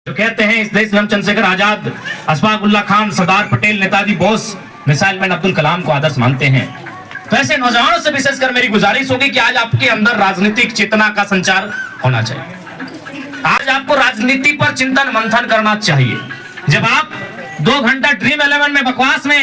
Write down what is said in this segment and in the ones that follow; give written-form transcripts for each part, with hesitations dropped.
जो कहते हैं इस देश में हम चंद्रशेखर आजाद, अशफाक उल्लाह खान, सरदार पटेल, नेताजी बोस, मिसाइल मैन अब्दुल कलाम को आदर्श मानते हैं। तो ऐसे नौजवानों से विशेषकर मेरी गुजारिश होगी कि आज आपके अंदर राजनीतिक चेतना का संचार होना चाहिए। आज आपको राजनीति पर चिंतन मंथन करना चाहिए। जब आप 2 घंटा ड्रीम 11 में बकवास में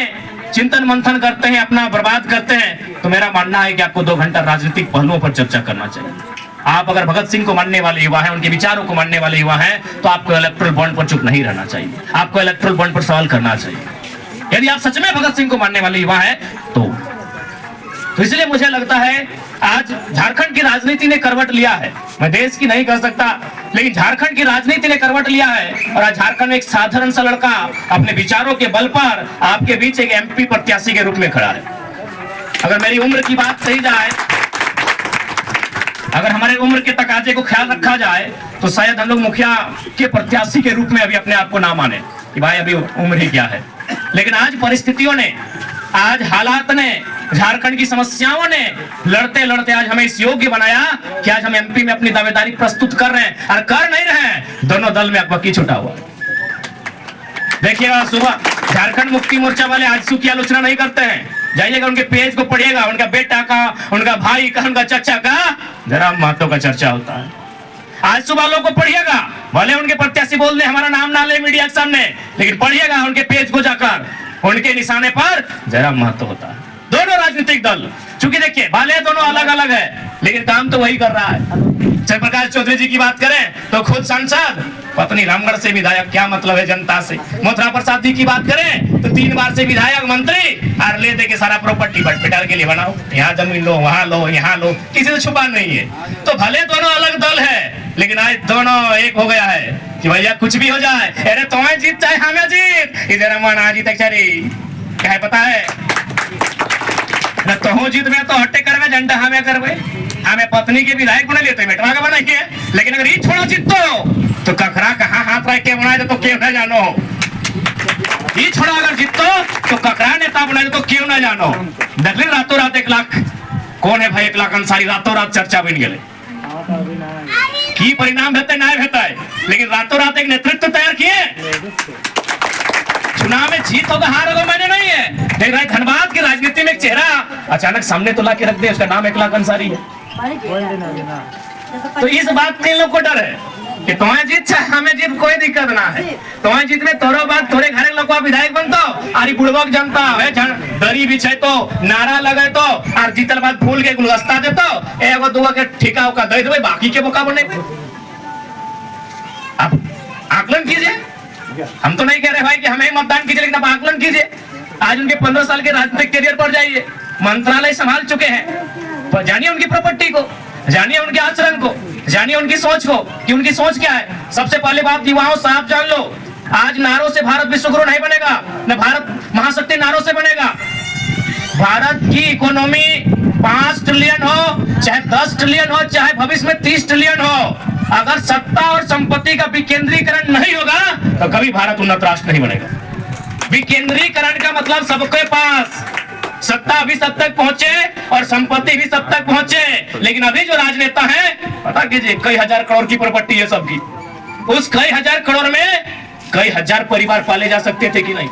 चिंतन मंथन करते हैं, अपना बर्बाद करते हैं, तो मेरा मानना है कि आपको 2 घंटा राजनीतिक पहलुओं पर चर्चा करना चाहिए। आप अगर भगत सिंह को मानने वाले युवा हैं, उनके विचारों को मानने वाले युवा हैं, तो आपको इलेक्टोरल बॉन्ड पर चुप नहीं रहना चाहिए, आपको इलेक्टोरल बॉन्ड पर सवाल करना चाहिए। यदि आप सच में भगत सिंह को मानने वाले युवा हैं तो इसलिए मुझे लगता है आज झारखंड की राजनीति ने करवट लिया है। मैं देश की नहीं कह सकता, लेकिन झारखंड की राजनीति ने करवट लिया है और आज झारखंड में एक साधारण सा लड़का अपने विचारों के बल पर आपके बीच एक एमपी प्रत्याशी के रूप में खड़ा है। अगर मेरी उम्र की बात सही जाए, अगर हमारे उम्र के तकाजे को ख्याल रखा जाए, तो शायद हम लोग मुखिया के प्रत्याशी के रूप में अभी अपने आप को ना माने कि भाई अभी उम्र ही क्या है। लेकिन आज परिस्थितियों ने, आज हालात ने, झारखंड की समस्याओं ने लड़ते लड़ते आज हमें इस योग्य बनाया कि आज हम एमपी में अपनी दावेदारी प्रस्तुत कर रहे हैं। और कर नहीं रहे हैं, दोनों दल में अकबकी छुटा हुआ। देखिएगा, सुबह झारखंड मुक्ति मोर्चा वाले आजसू की आलोचना नहीं करते हैं। जाइएगा उनके पेज को पढ़िएगा, उनका बेटा का, उनका भाई का, उनका चचा का, जरा महतो का चर्चा होता है। आजसू वालों को पढ़िएगा, भले उनके प्रत्याशी बोल दे हमारा नाम ना ले मीडिया के सामने, लेकिन पढ़िएगा उनके पेज को जाकर, उनके निशाने पर जरा महत्व होता है। दोनों राजनीतिक दल, चूंकि देखिए भले दोनों अलग अलग है, लेकिन काम तो वही कर रहा है। जयप्रकाश चौधरी जी की बात करें तो खुद सांसद, पत्नी रामगढ़ से विधायक, क्या मतलब है जनता से। मोथरा प्रसाद जी की बात करें तो 3 बार से विधायक, मंत्री, और ले दे के सारा प्रॉपर्टी बटपिटार के लिए बनाओ, यहाँ जमीन लो, वहां लो, यहाँ लो, किसी से छुपा नहीं है। तो भले दोनों अलग दल है, लेकिन आज दोनों एक हो गया है कि भैया कुछ भी हो जाए, अरे तुम्हें जीत चाहे हमें जीत, इधर मना जीत क्या है पता है न, तो जीत में तो हट्टे करवे, झंडा हमें करवे, हमें पत्नी के विधायक बना लेते, बेटवा के बनाइए। लेकिन अगर ये छोड़ा जीतो तो कखरा कहाँ हाथ रख के बनाए तो क्यों ना जानो, ये छोड़ा अगर जीतो तो ककरा नेता बनाए तो क्यों ना जानो। देख ले रातों रात 1 लाख, कौन है भाई 1 लाख अंसारी, रातों रात चर्चा बन गए की परिणाम भेते ना भेता है, लेकिन रातों रात एक नेतृत्व तैयार किए। चुनाव में जीत होगा हार होगा मैंने नहीं है, देख रहे धनबाद की राजनीति में एक चेहरा अचानक सामने तो ला के रख दे, उसका नाम 1 लाख अंसारी है। तो इस बात के लोग को डर है कि तुम्हें जीत चाहे हमें जीत, कोई दिक्कत ना है। तुम्हें जीत में तोरो बात थोड़े घरे लोग विधायक बनतो, अरे बुड़बक जनता है दरी बिछे तो नारा लगे तो और जीतल बात फूल के गुलदस्ता दे तो एगो दूगो के ठिका उका दे देबे, बाकी के बोका बने। आप आकलन कीजिए, हम तो नहीं कह रहे भाई कि हमें मतदान कीजिए, लेकिन आप आकलन कीजिए। आज उनके 15 साल के राजनीतिक करियर पर जाइए, मंत्रालय संभाल चुके हैं, जानिए उनकी प्रॉपर्टी को, जानिए उनके आचरण को, जानिए उनकी सोच को कि उनकी सोच क्या है। सबसे पहले बात युवाओं साहब जान लो, आज नारों से भारत विश्वगुरु नहीं बनेगा, न भारत महाशक्ति नारों से बनेगा। भारत की इकोनॉमी 5 ट्रिलियन हो, चाहे 10 ट्रिलियन हो, चाहे भविष्य में 30 ट्रिलियन हो, अगर सत्ता और संपत्ति का विकेंद्रीकरण नहीं होगा तो कभी भारत उन्नत राष्ट्र नहीं बनेगा। विकेंद्रीकरण का मतलब सबके पास सत्ता भी सब तक पहुंचे और संपत्ति भी सब तक पहुंचे। लेकिन अभी जो राजनेता हैं, पता कीजिए कई हजार करोड़ की प्रॉपर्टी है सबकी, उस कई हजार करोड़ में कई हजार परिवार पाले जा सकते थे कि नहीं।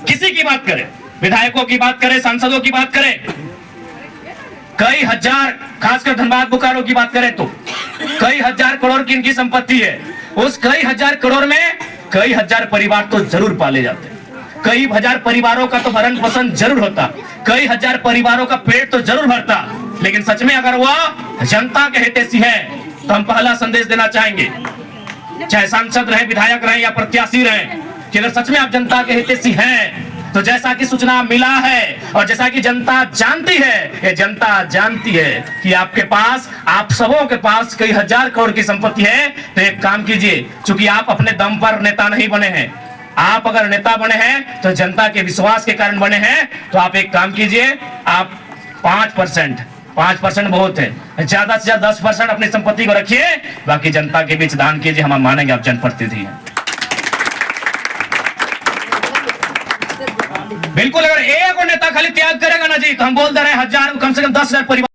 किसी की बात करें, विधायकों की बात करें, सांसदों की बात करें, कई हजार, खासकर धनबाद बोकारो की बात करें तो कई हजार करोड़ की इनकी संपत्ति है। उस कई हजार करोड़ में कई हजार परिवार तो जरूर पाले जाते, कई हजार परिवारों का तो भरण पोषण जरूर होता, कई हजार परिवारों का पेट तो जरूर भरता। लेकिन सच में अगर वह जनता के हितैषी है तो हम पहला संदेश देना चाहेंगे, चाहे सांसद रहे, विधायक रहे या प्रत्याशी रहे, कि अगर सच में आप जनता के हितैषी हैं तो जैसा कि सूचना मिला है और जैसा कि जनता जानती है, ये जनता जानती है कि आपके पास, आप सबों के पास कई हजार करोड़ की संपत्ति है। तो एक काम कीजिए, चूंकि आप अपने दम पर नेता नहीं बने हैं, आप अगर नेता बने हैं तो जनता के विश्वास के कारण बने हैं। तो आप एक काम कीजिए, आप 5% बहुत है, ज्यादा से ज्यादा 10% अपनी संपत्ति को रखिए, बाकी जनता के बीच दान कीजिए। हम मानेंगे आप जनप्रतिनिधि हैं। बिल्कुल, अगर एक नेता खाली त्याग करेगा ना जी, तो हम बोल दे रहे हैं कम से कम 10,000 परिवार